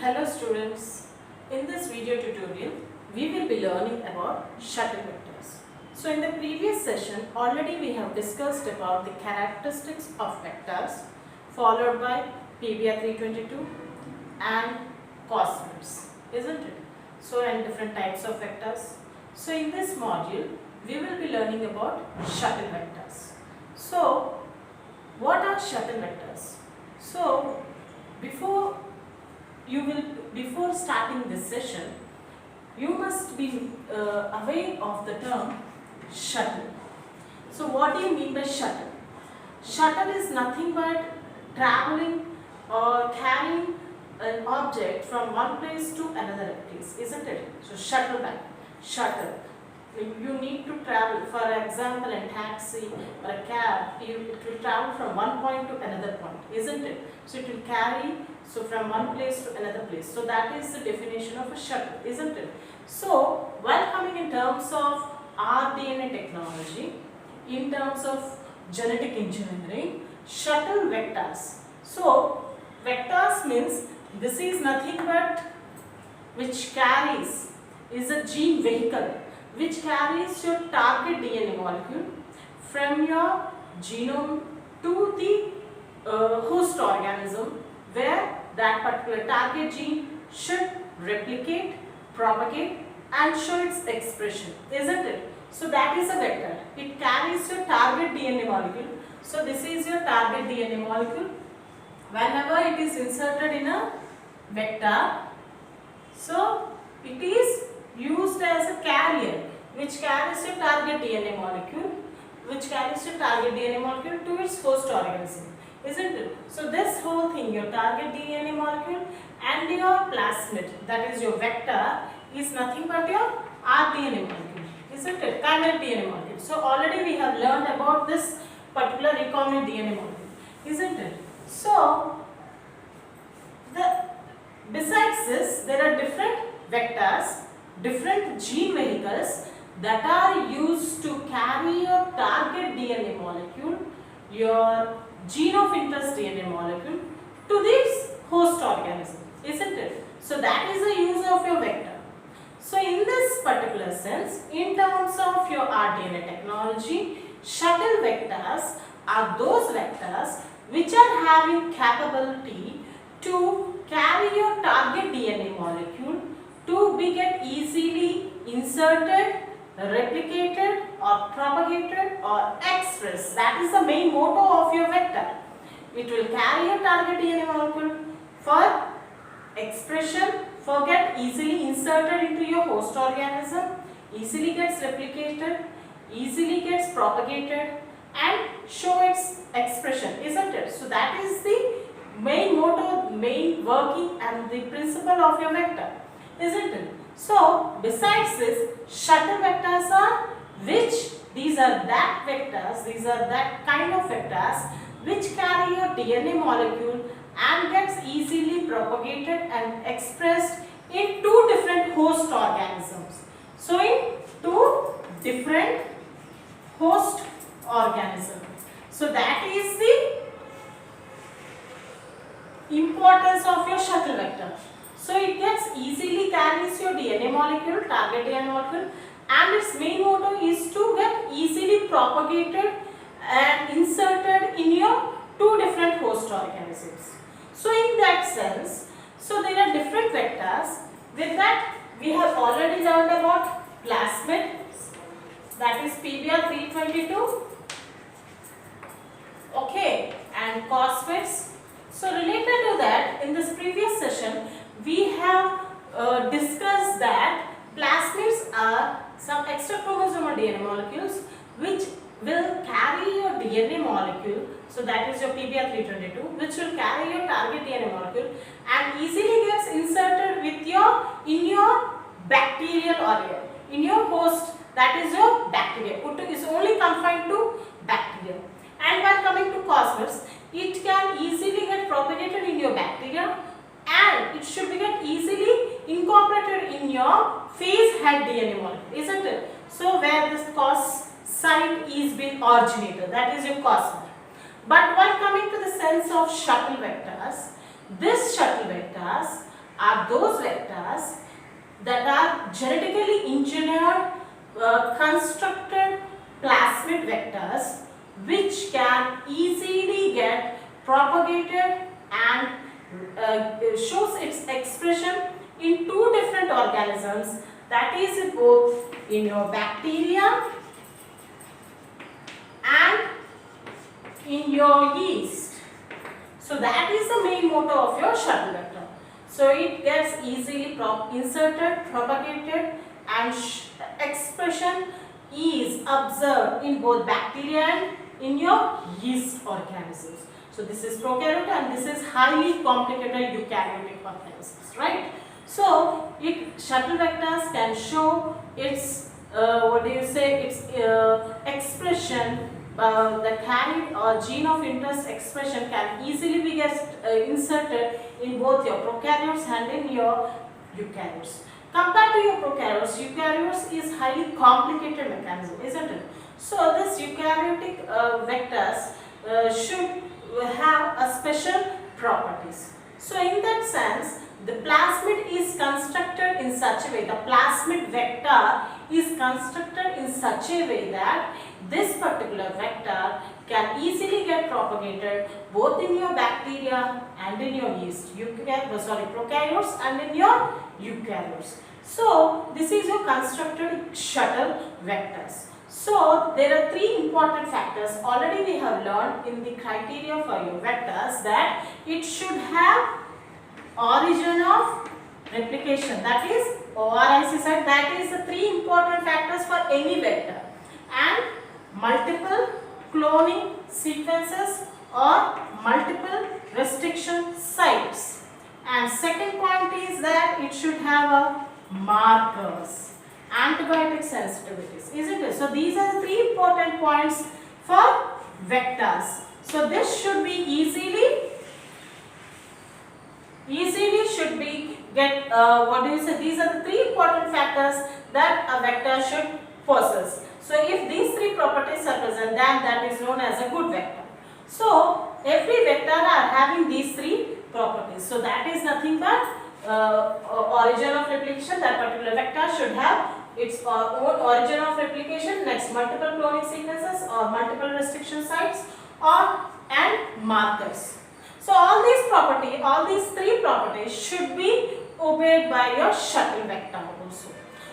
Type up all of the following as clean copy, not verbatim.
Hello students, in this video tutorial we will be learning about shuttle vectors. So in the previous session already we have discussed about the characteristics of vectors followed by PBR 322 and cosmets, isn't it? So and different types of vectors. So in this module we will be learning about shuttle vectors. So what are shuttle vectors? So before starting this session, you must be aware of the term shuttle. So what do you mean by shuttle? Shuttle is nothing but traveling or carrying an object from one place to another place, isn't it? So shuttle bag, shuttle. You need to travel, for example, in taxi or a cab, it will travel from one point to another point, isn't it? So it will carry from one place to another place. So that is the definition of a shuttle, isn't it? So while coming in terms of rDNA technology, in terms of genetic engineering, shuttle vectors. So vectors means this is nothing but which carries, is a gene vehicle which carries your target DNA molecule from your genome to the host organism, where that particular target gene should replicate, propagate and show its expression, isn't it? So that is a vector. It carries your target DNA molecule. So this is your target DNA molecule. Whenever it is inserted in a vector, so it is used as a carrier which carries your target DNA molecule, to its host organism, isn't it? So this whole thing, your target DNA molecule and your plasmid, that is your vector, is nothing but your rDNA molecule, isn't it? Chimeric DNA molecule. So already we have learned about this particular recombinant DNA molecule, isn't it? So besides this, there are different vectors, different gene vehicles that are used to carry your target DNA molecule, your gene of interest DNA molecule to this host organism, isn't it? So that is the use of your vector. So in this particular sense, in terms of your rDNA technology, shuttle vectors are those vectors which are having capability to carry your target DNA molecule to be get easily inserted, replicated or propagated or expressed. That is the main motto of your vector. It will carry your target DNA molecule for expression, for get easily inserted into your host organism, easily gets replicated, easily gets propagated and show its expression, isn't it? So that is the main motto, main working and the principle of your vector, isn't it? So besides this, shuttle vectors are these are that kind of vectors which carry your DNA molecule and gets easily propagated and expressed in two different host organisms. So in two different host organisms. So that is the importance of your shuttle vector. So it gets easily carries your DNA molecule, target DNA molecule, and its main motto is to get easily propagated and inserted in your two different host organisms. So in that sense, so there are different vectors. With that, we have already learned about plasmid, that is PBR 322, okay, and cosmets. So related to that, in this previous session, we have discussed that plasmids are some extra chromosomal DNA molecules which will carry your DNA molecule, so that is your PBR 322, which will carry your target DNA molecule and easily gets inserted with in your bacterial area, in your host, that is your bacteria. Is only confined to bacteria. And while coming to cosmets, it can easily get propagated in your bacteria and it should be get easily incorporated in your phase head DNA molecule, isn't it? So where this cos site is been originated, that is your cosmet. But while coming to the sense of shuttle vectors, these shuttle vectors are those vectors that are genetically engineered, constructed plasmid vectors which can easily get propagated and shows its expression in two different organisms, that is both in your bacteria and in your yeast. So that is the main motto of your shuttle vector. So it gets easily inserted, propagated, and expression is observed in both bacteria and in your yeast organisms. So this is prokaryote and this is highly complicated eukaryotic organisms, right? So shuttle vectors can show its its expression. The carried or gene of interest expression can easily be inserted in both your prokaryotes and in your eukaryotes. Compared to your prokaryotes, eukaryotes is highly complicated mechanism, isn't it? So this eukaryotic vectors should have a special properties. So in that sense, the plasmid is constructed in such a way, the plasmid vector is constructed in such a way that this particular vector can easily get propagated both in your bacteria and in your yeast, prokaryotes and in your eukaryotes. So this is your constructed shuttle vectors. So there are three important factors already we have learned in the criteria for your vectors, that it should have origin of replication, that is ORIC site, that is the three important factors for any vector, and multiple cloning sequences or multiple restriction sites, and second point is that it should have a markers, antibiotic sensitivities, isn't it? So these are the three important points for vectors. So this should be easily should be get these are the three important factors that a vector should possess. So if these three properties are present, then that is known as a good vector. So every vector are having these three properties. So that is nothing but origin of replication. That particular vector should have its own origin of replication, next multiple cloning sequences or multiple restriction sites and markers. So all these three properties should be obeyed by your shuttle vector also.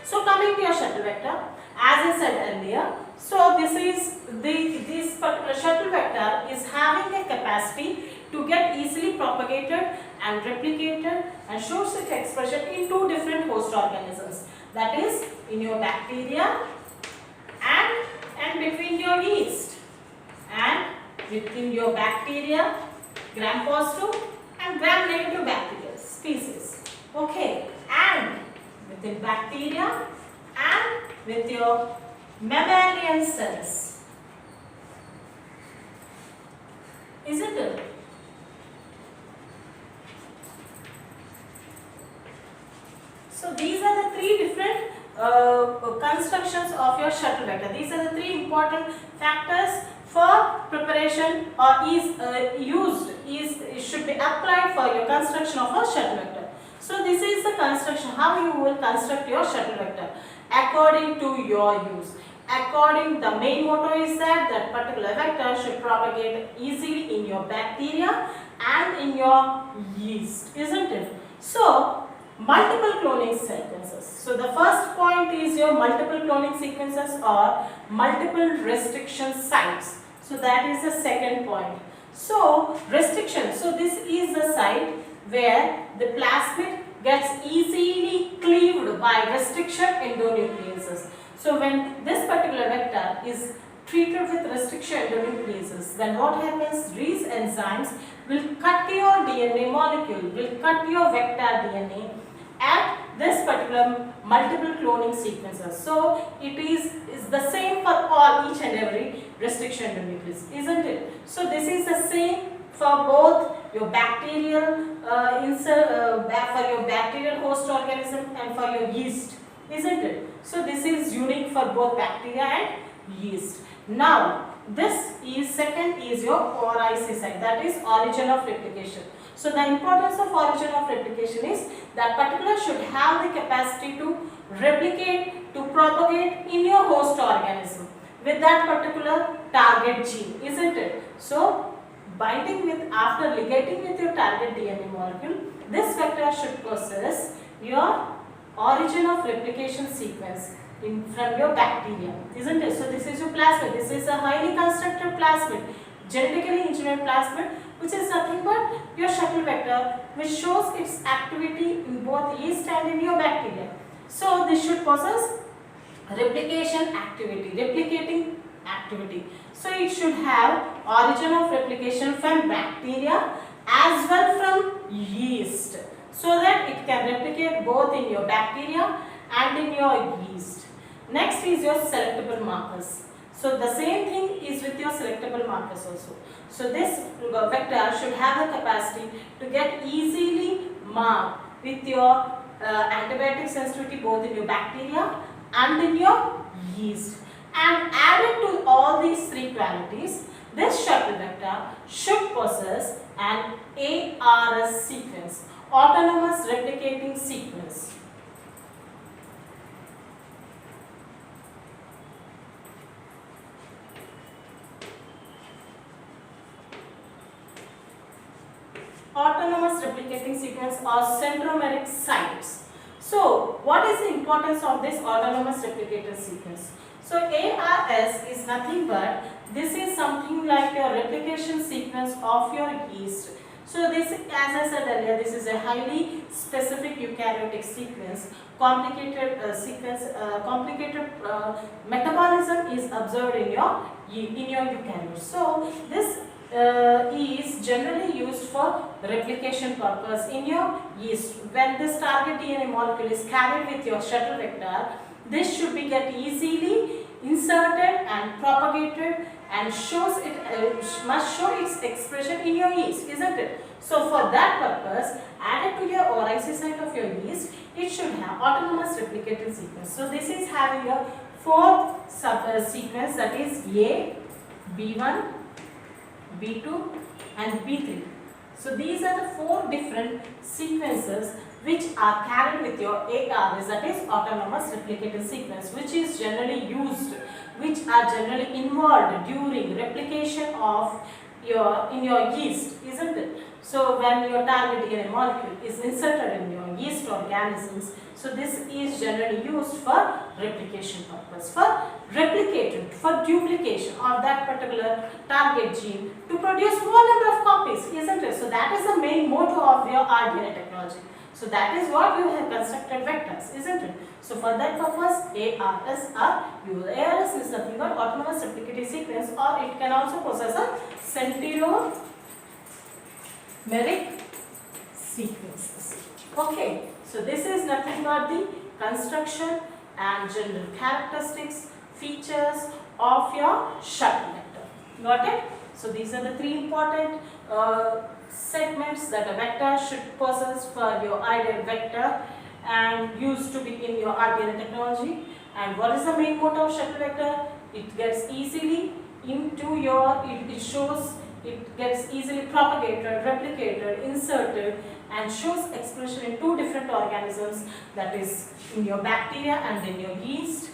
So coming to your shuttle vector, as I said earlier, so this particular shuttle vector is having a capacity to get easily propagated and replicated and shows its expression in two different host organisms, that is in your bacteria and between your yeast, and within your bacteria gram positive and gram negative bacterial species, okay, and within bacteria and with your mammalian cells, isn't it? So these are the three different constructions of your shuttle vector. These are the three important factors for preparation or should be applied for your construction of a shuttle vector. So this is the construction, how you will construct your shuttle vector according to your use. The main motto is that particular vector should propagate easily in your bacteria and in your yeast, isn't it? So multiple cloning sequences. So the first point is your multiple cloning sequences or multiple restriction sites. So that is the second point. So restriction. So this is the site where the plasmid gets easily cleaved by restriction endonucleases. So when this particular vector is treated with restriction endonucleases, then what happens? These enzymes will cut your DNA molecule, will cut your vector DNA at this particular multiple cloning sequences. So it is the same for each and every restriction endonuclease, isn't it? So this is the same for both your bacterial for your bacterial host organism and for your yeast, isn't it? So this is unique for both bacteria and yeast. Now this is second is your ORIC site, that is origin of replication. So the importance of origin of replication is that particular should have the capacity to replicate, to propagate in your host organism with that particular target gene, isn't it? So binding with, after ligating with your target DNA molecule, this vector should possess your origin of replication sequence from your bacteria, isn't it? So this is your plasmid. This is a highly constructed plasmid, genetically engineered plasmid, which is nothing but your shuttle vector, which shows its activity in both yeast and in your bacteria. So this should possess replication activity, replicating activity. So it should have origin of replication from bacteria as well from yeast, so that it can replicate both in your bacteria and in your yeast. Next is your selectable markers. So the same thing is with your selectable markers also. So this vector should have the capacity to get easily marked with your antibiotic sensitivity both in your bacteria and in your yeast. And added to all these three qualities, this shuttle vector should possess an ARS sequence, autonomous replicating sequence. Autonomous replicating sequence or centromeric sites. So what is the importance of this autonomous replicator sequence? So ARS is nothing but, this is something like your replication sequence of your yeast. So this, as I said earlier, this is a highly specific eukaryotic sequence. Complicated complicated metabolism is observed in your eukaryotes. So this is generally used for replication purpose in your yeast. When this target DNA molecule is carried with your shuttle vector, this should be get easily inserted and propagated and shows it must show its expression in your yeast, isn't it? So for that purpose, added to your ORIC site of your yeast, it should have autonomous replicating sequence. So this is having a fourth sequence, that is A, B1, B2 and B3. So these are the four different sequences which are carried with your ARS, that is autonomous replicating sequence, which is generally used, which are generally involved during replication of in your yeast, isn't it? So when your target DNA molecule is inserted in your yeast organisms, so this is generally used for replication purpose, for replicating, for duplication of that particular target gene to produce more number of copies, isn't it? So that is the main motto of your RDNA technology. So that is what you have constructed vectors, isn't it? So for that purpose, ARS are used. ARS is nothing but autonomous replicating sequence, or it can also possess a centromeric sequences. Okay, so this is nothing but the construction and general characteristics, features of your shuttle vector. Got it? So these are the three important segments that a vector should possess for your ideal vector and used to be in your RDNA technology. And what is the main motto of shuttle vector? It gets easily into your, it gets easily propagated, replicated, inserted and shows expression in two different organisms, that is in your bacteria and in your yeast.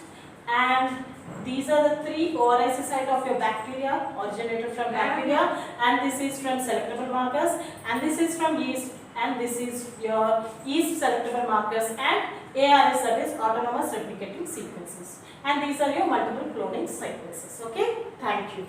And these are the three ORIC site of your bacteria, originated from bacteria, and this is from selectable markers, and this is from yeast, and this is your yeast selectable markers, and ARS, that is autonomous replicating sequences. And these are your multiple cloning sequences. Okay, thank you.